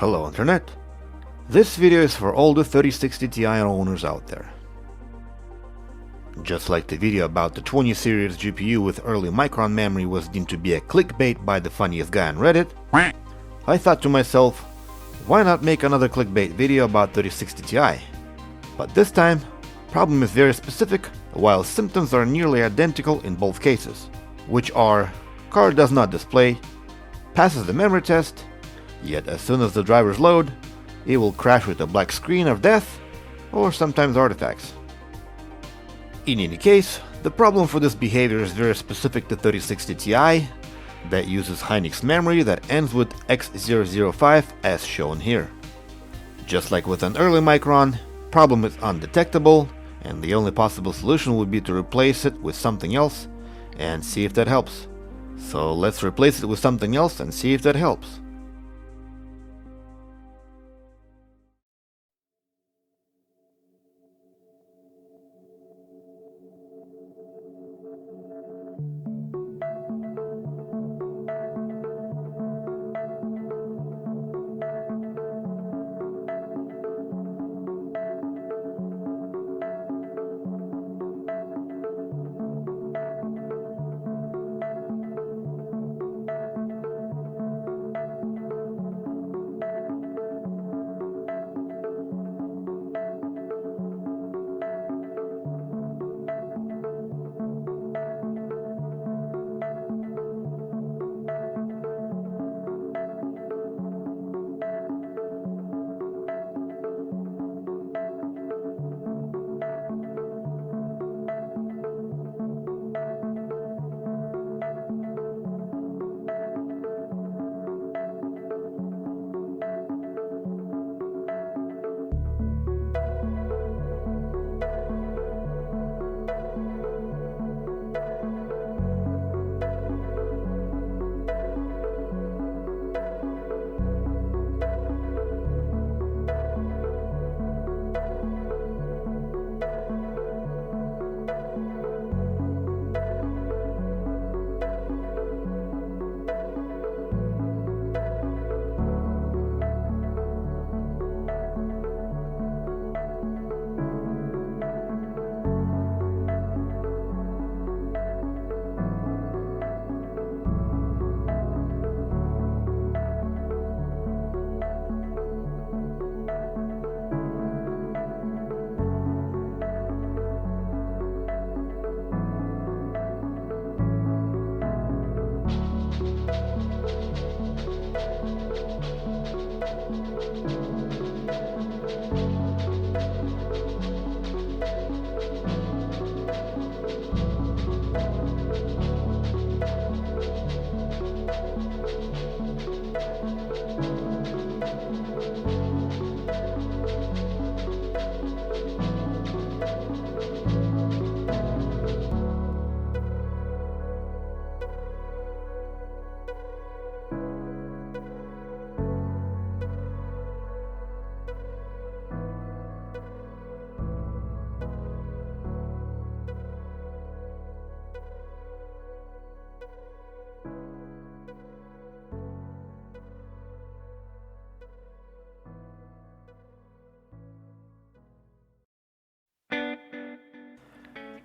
Hello Internet! This video is for all the 3060 Ti owners out there. Just like the video about the 20 series GPU with early Micron memory was deemed to be a clickbait by the funniest guy on Reddit, I thought to myself, why not make another clickbait video about 3060 Ti? But this time, problem is very specific, while symptoms are nearly identical in both cases, which are card does not display, passes the memory test, yet as soon as the drivers load, it will crash with a black screen of death, or sometimes artifacts. In any case, the problem for this behavior is very specific to 3060 Ti, that uses Hynix memory that ends with X005 as shown here. Just like with an early Micron, problem is undetectable, and the only possible solution would be to replace it with something else and see if that helps. So let's replace it with something else and see if that helps.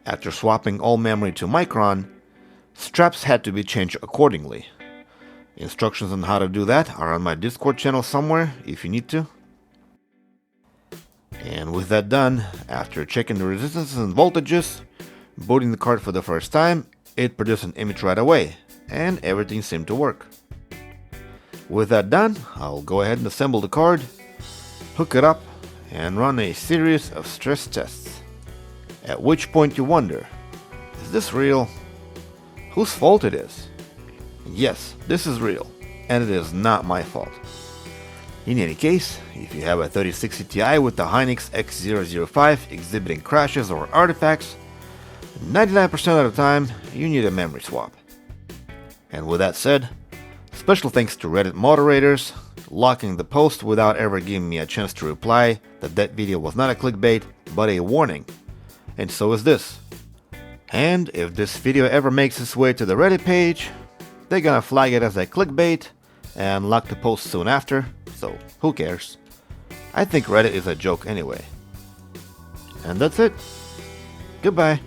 After swapping all memory to Micron, straps had to be changed accordingly. Instructions on how to do that are on my Discord channel somewhere if you need to. And with that done, after checking the resistances and voltages, booting the card for the first time, it produced an image right away, and everything seemed to work. With that done, I'll go ahead and assemble the card, hook it up, and run a series of stress tests. At which point you wonder, is this real? Whose fault it is? Yes, this is real, and it is not my fault. In any case, if you have a 3060 Ti with the Hynix X005 exhibiting crashes or artifacts, 99% of the time you need a memory swap. And with that said, special thanks to Reddit moderators, locking the post without ever giving me a chance to reply that that video was not a clickbait, but a warning. And so is this. And if this video ever makes its way to the Reddit page, they're gonna flag it as a clickbait and locked the post soon after, so who cares? I think Reddit is a joke anyway. And that's it. Goodbye.